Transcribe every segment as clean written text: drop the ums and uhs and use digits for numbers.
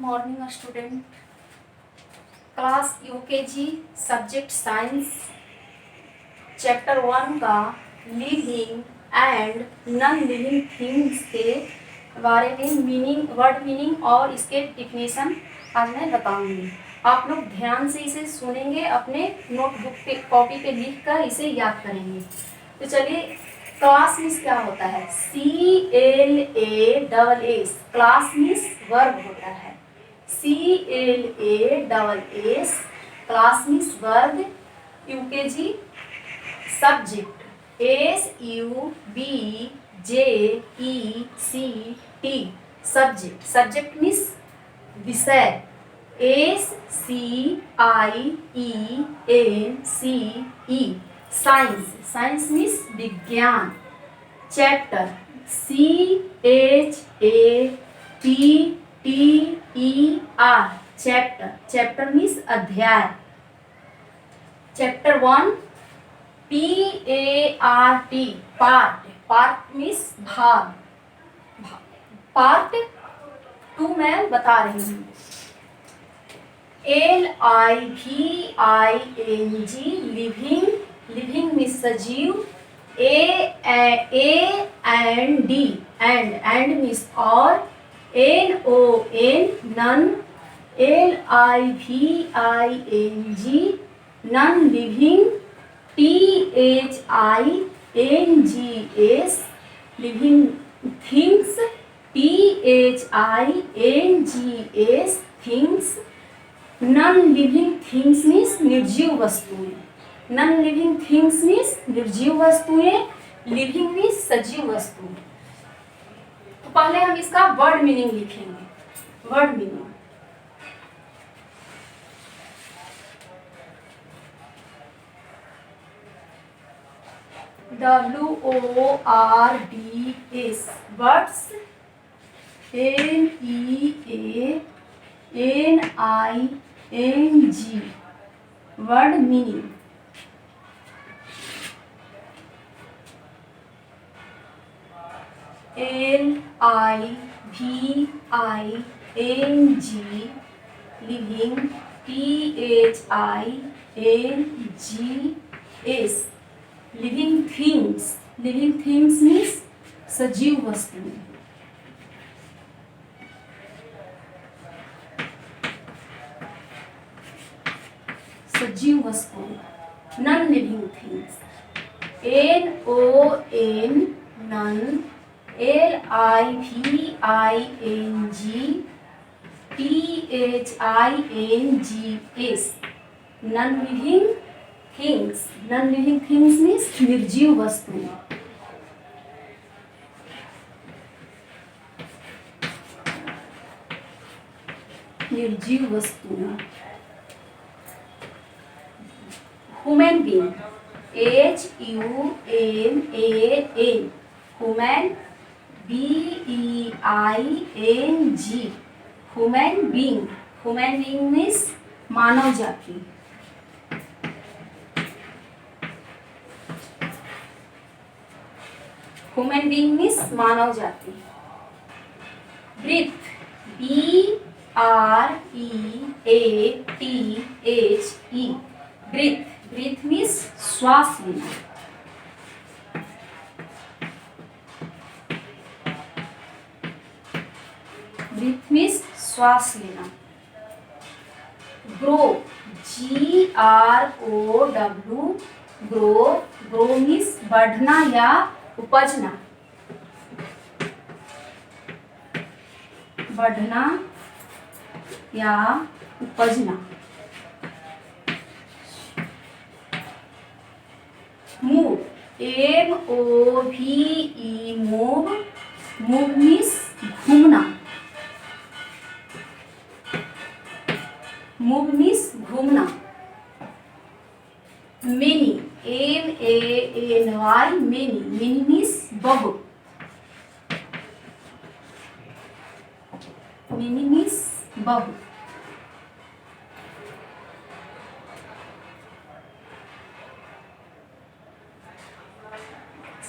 Morning student. Class UKG subject science chapter 1 का living and non living things के बारे में वर्ड मीनिंग और इसके डिफिनेशन आज मैं बताऊंगी। आप लोग ध्यान से इसे सुनेंगे, अपने नोटबुक पे कॉपी पे लिख कर इसे याद करेंगे। तो चलिए, क्लास मीन्स क्या होता है? CLASS। क्लास मीन्स वर्ब होता है। CLASS class means verb. UKG subject SUBJECT subject. Subject means विषय। SCIENCE science. साइंस मीन्स विज्ञान। Chapter CHAPTER chapter. Chapter means अध्याय। Chapter 1 PART part. Part means भाग। पार्ट 2 मैं बता रही हूँ। LIVING living. लिविंग मीन्स सजीव। AND मीन्स और। NON non. LIVING non living. THINGS living things. THINGS things. Non living things means निर्जीव वस्तुएं। नॉन लिविंग थिंग्स मीन्स निर्जीव वस्तुएं। लिविंग मीन्स सजीव वस्तुएं। तो पहले हम इसका वर्ड मीनिंग लिखेंगे। Word meaning WORDS words. MEANING word meaning. LIVING living. THINGS living things. Living things means सजीव वस्तुएं। सजीव वस्तुएं। Non living things. NON non. LIVING THINGS non living things. Non living things means निर्जीव वस्तुएं। निर्जीव वस्तुएं। Human being. HUMAN human. BEING human being. Human being means मानव जाति। ह्यूमन बीइंग मीन्स मानव जाति। Breathe. BREATHE breathe. Breathe means श्वास लेना। ब्रीथ मीन्स श्वास लेना। Grow. GROW grow. Grow means बढ़ना या उपजना। बढ़ना या उपजना। Move. MOVE move. Move means घूमना। मूव मीन्स घूमना। Many. MANY many. Many means बहुत। मेनी मीन्स बहुत।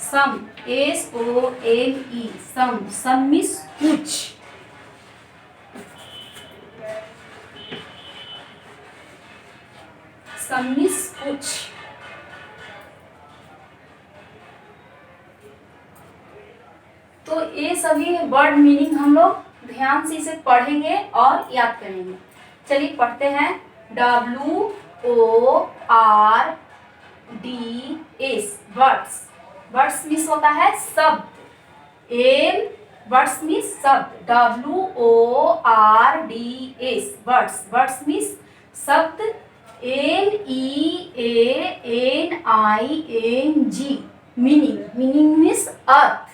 सम। SOME सम। सम मीन्स कुछ। तो ये सभी वर्ड मीनिंग हम लोग ध्यान से इसे पढ़ेंगे और याद करेंगे। चलिए पढ़ते हैं। WORDS words. वर्ड्स मीन्स होता है शब्द। एल वर्ड्स मीन्स शब्द। WORDS words. वर्ड्स मीन्स शब्द। LEANING meaning. Meaning means earth.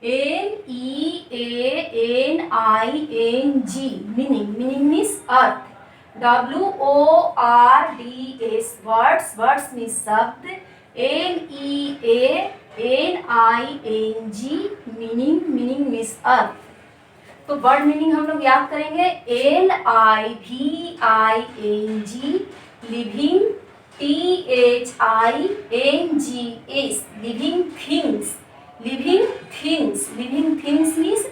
LEANING meaning. Meaning means earth. WORDS words. Words means शब्द। LEANING meaning. Meaning means earth. तो वर्ड मीनिंग हम लोग याद करेंगे। LIVING living. THINGS living things. Living things. Living things means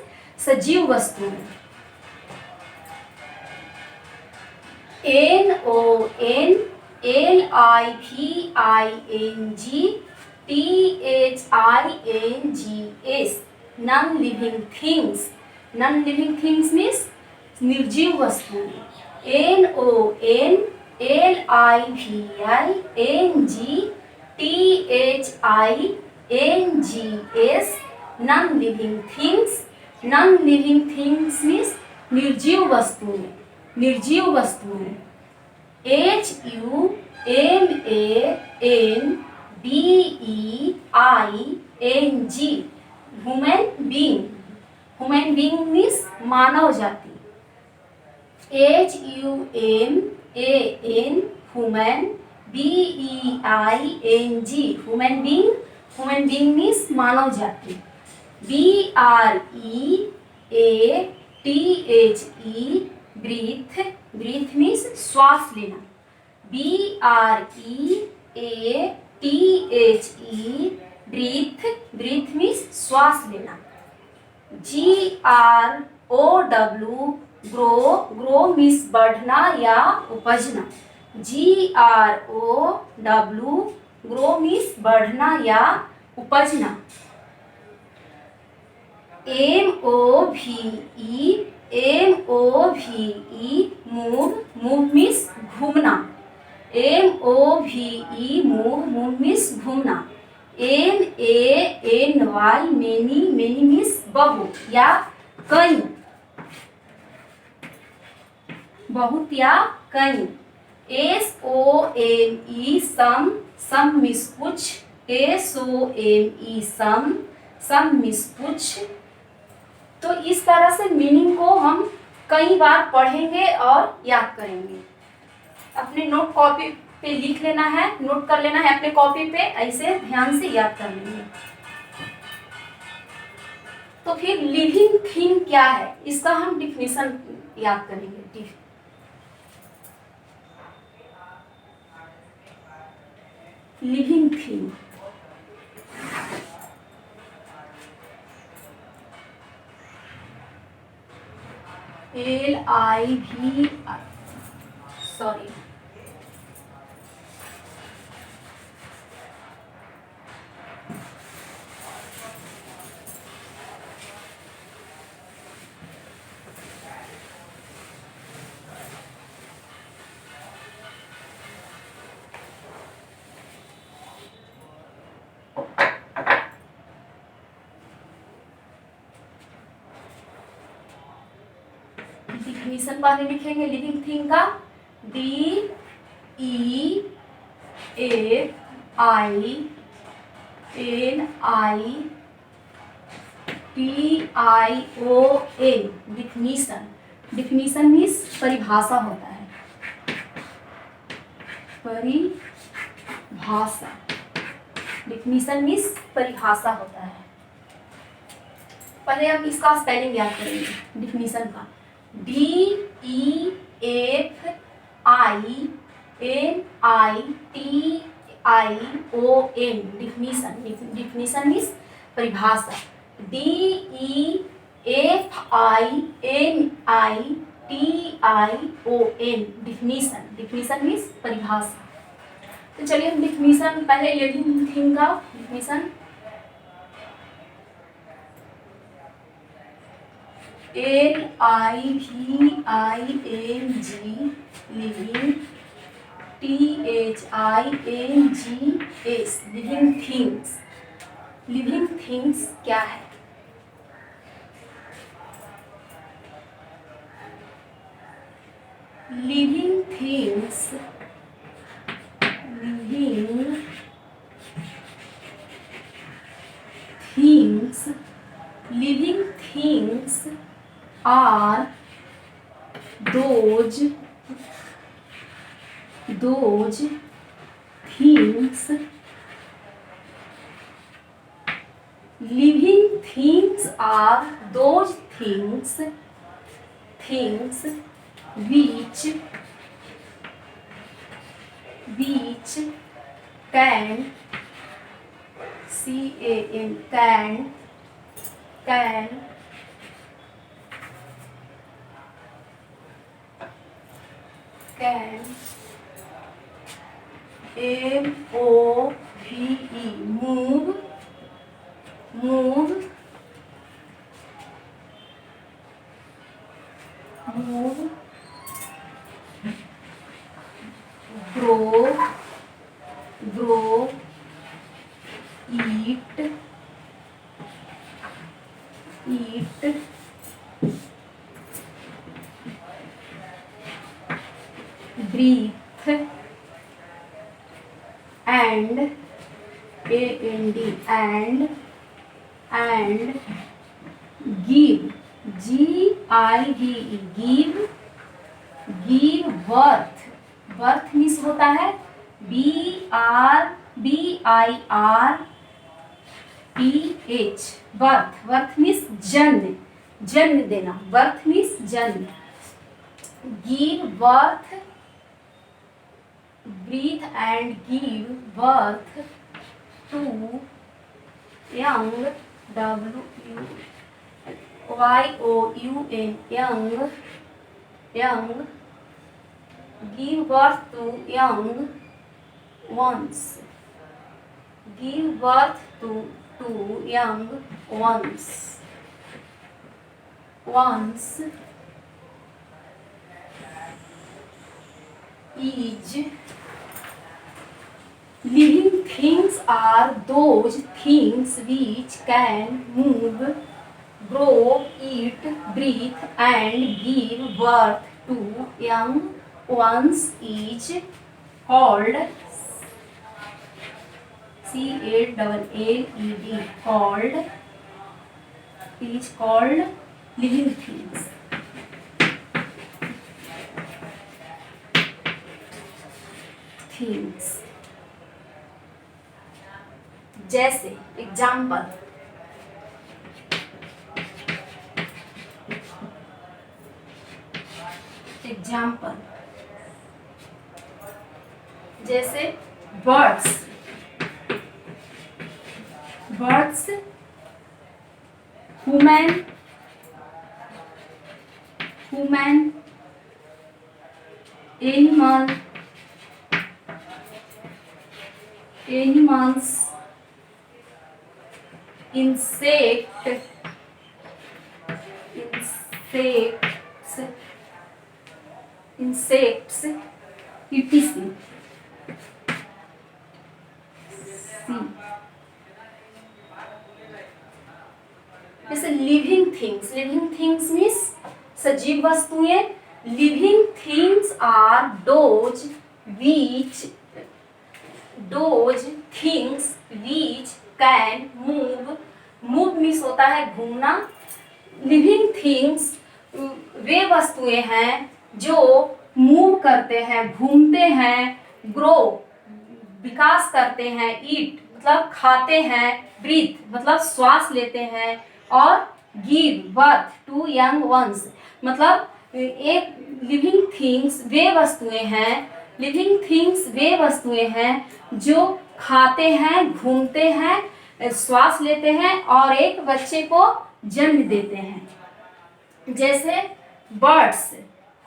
सजीव वस्तु। NONLIVING THINGS non living things. Non living things means निर्जीव वस्तु। NONLIVING THINGS non living things. Non living things means निर्जीव वस्तु। निर्जीव वस्तु। HUMANBEING human being. Human being means मानव जाति। HUMAN human BEING human being. Human being means मानव जाति। BREATHE breathe. ब्रीथ मीन्स श्वास लेना। BREATHE breathe. ब्रीथ मीन्स श्वास लेना। GROW grow. ग्रो मीन्स बढ़ना या उपजना। GROW ग्रो मीन्स बढ़ना या उपजना। MOVE move. मूव मीन्स घूमना। MOVE move. मूव मीन्स घूमना। MANY many. मेनी मीन्स बहुत या कई। बहुत या कई। SOME सम। सम मीन्स कुछ। SOME सम। सम मीन्स कुछ। तो इस तरह से मीनिंग को हम कई बार पढ़ेंगे और याद करेंगे। अपने नोट कॉपी पे लिख लेना है। नोट कर लेना है अपने कॉपी पे। ऐसे ध्यान से याद कर लेंगे। तो फिर लिविंग थिंग क्या है इसका हम डिफिनेशन याद करेंगे। Living thing. LIVI sorry definition पहले लिखेंगे लिविंग थिंग का। DEFINITION definition. डिफिनीशन मीन्स परिभाषा होता है। परिभाषा। डिफिनीशन मीन्स परिभाषा होता है। पहले हम इसका स्पेलिंग याद करेंगे डिफिनीशन का। DEFINITION definition. डिफिनीशन मीन्स परिभाषा। DEFINITION definition. डिफिनीशन मीन्स परिभाषा। तो चलिए हम डिफिनीशन पहले लिविंग थिंग का definition. LIVING living, THINGS living things. Living things क्या है? Living things, living things, living things are those things, living things are those things which can move, grow, eat, breathe, and give, GIVE, give birth। birth means होता है BIRTH, birth means जन्म देना। birth means जन्म। give birth, breathe and give birth to young, young, give birth to young ones, give birth to young ones, is, living things are those things which can move, grow, eat, breathe and give birth to young ones is called called living things। जैसे example, जैसे birds, human, animals, insects, etc। जैसे living things means सजीव वस्तुएं। Living things are those things which can move means होता है घूमना। Living things वे वस्तुएं हैं जो मूव करते हैं, घूमते हैं, ग्रो विकास करते हैं, ईट मतलब खाते हैं, ब्रीथ मतलब श्वास लेते हैं, और give birth to young ones मतलब एक लिविंग थिंग्स वे वस्तुएं हैं जो खाते हैं, घूमते हैं, श्वास लेते हैं और एक बच्चे को जन्म देते हैं। जैसे बर्ड्स,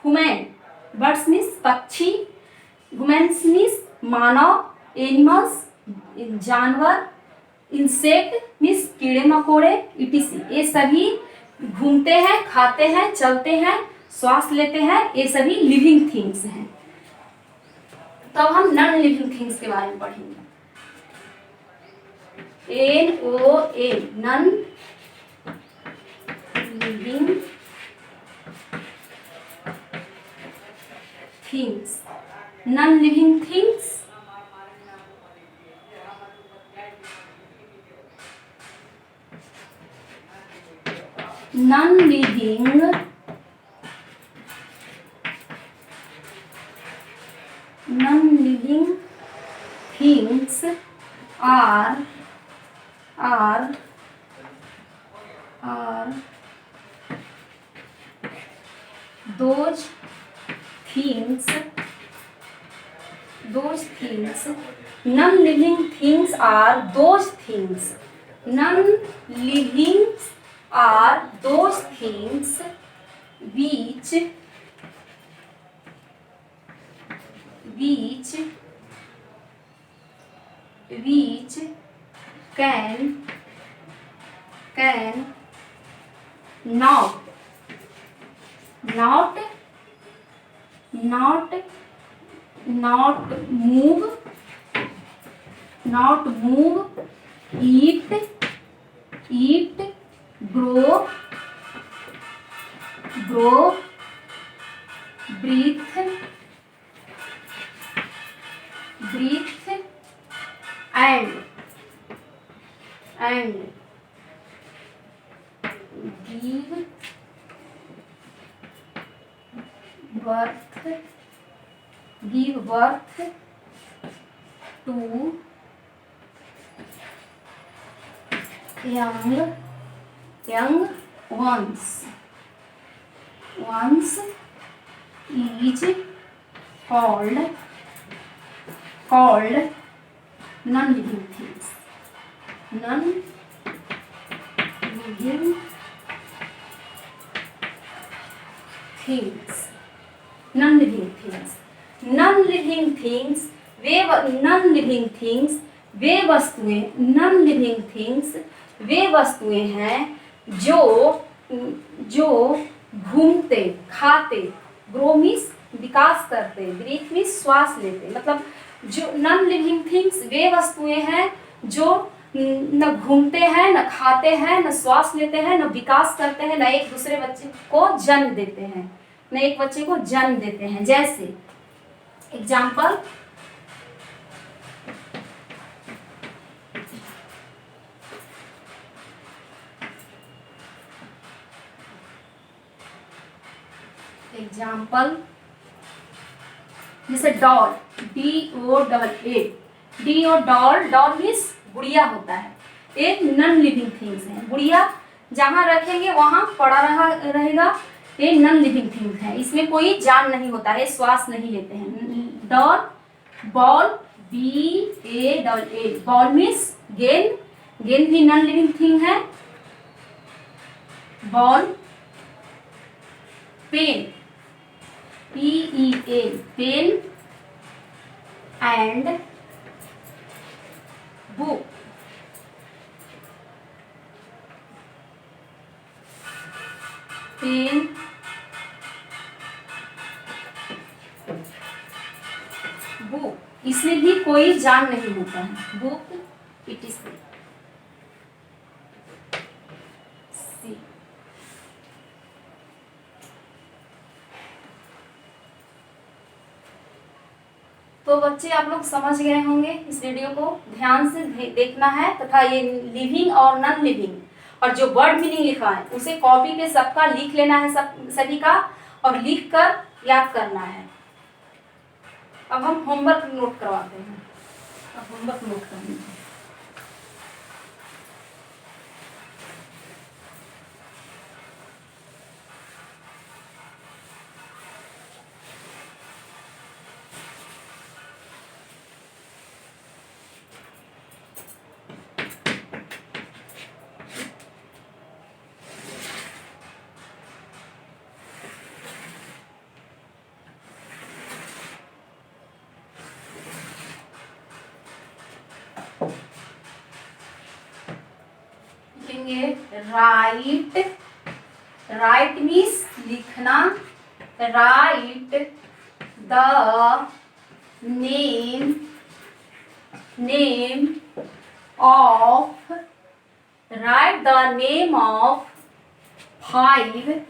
बर्ड्स मीन्स पक्षी, ह्यूमन्स मीन्स मानव, एनिमल्स जानवर, इंसेक्ट मीन्स कीड़े मकोड़े, etc। ये सभी घूमते हैं, खाते हैं, चलते हैं, श्वास लेते हैं, ये सभी लिविंग थिंग्स हैं। तो अब हम नॉन लिविंग थिंग्स के बारे में पढ़ेंगे। NON non living things. Non living things non-living things are those things non-living things are those things non-living are those things which can not move, eat, grow, breathe and give birth to young ones is called non-living things. Non-living things वे वस्तुएं हैं जो घूमते, खाते, grow means विकास करते, breathe means श्वास लेते, मतलब जो नॉन लिविंग थिंग्स वे वस्तुएं हैं जो न घूमते हैं, न खाते हैं, न श्वास लेते हैं, न विकास करते हैं, न एक दूसरे बच्चे को जन्म देते हैं, जैसे एग्जाम्पल जैसे डॉल, डॉल मीन्स गुड़िया होता है, एक नॉन लिविंग थिंग्स है। गुड़िया जहाँ रखेंगे वहाँ पड़ा रहेगा, ये नॉन लिविंग थिंग्स है, इसमें कोई जान नहीं होता है, श्वास नहीं लेते हैं। Doll, ball, BALL, ball means गेंद भी नॉन लिविंग थिंग है। Ball, pen, PEN, pen and book, pen, book, इसमें भी कोई जान नहीं होता है। Book, it is see. तो बच्चे आप लोग समझ गए होंगे, इस वीडियो को ध्यान से देखना है तथा ये लिविंग और नॉन लिविंग और जो वर्ड मीनिंग लिखा है उसे कॉपी पे सबका लिख लेना है, सभी का, और लिख कर याद करना है। अब हम होमवर्क नोट करवाते हैं। अब होमवर्क नोट करना है। राइट राइट मीन्स लिखना, right the name of, right the name of 5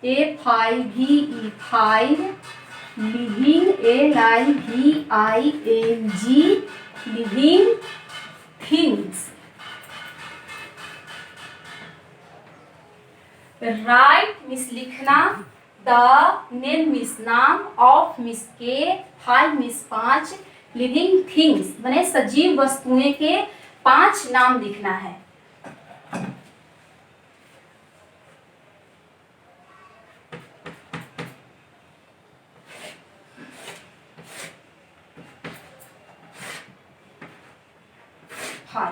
FIVE 5 living LIVING living things. Right means लिखना, द नेम मीन्स नाम, ऑफ मीन्स के, 5 मीन्स 5, लिविंग थिंग्स माने सजीव वस्तुएं के 5 नाम लिखना है। हाँ,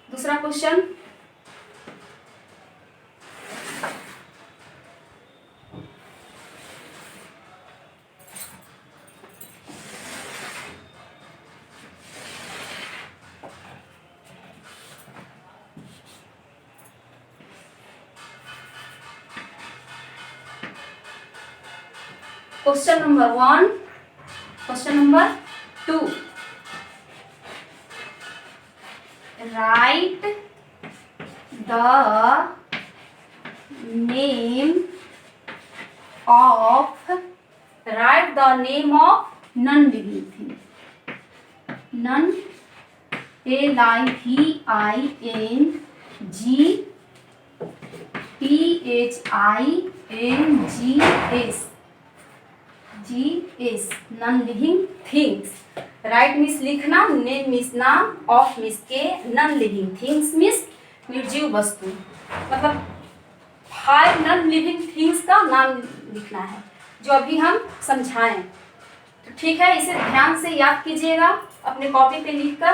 दूसरा question, question number 1, question number 2, right the name of, right the name of non living thing, non LIVINGTHINGS non living things. Right means लिखना, नेम मीन्स नाम, ऑफ मीन्स के, नॉन लिविंग थिंग्स मीन्स निर्जीव वस्तु, मतलब 5 non living things का नाम लिखना है जो अभी हम समझाएं। तो ठीक है, इसे ध्यान से याद कीजिएगा अपने कॉपी पे लिखकर।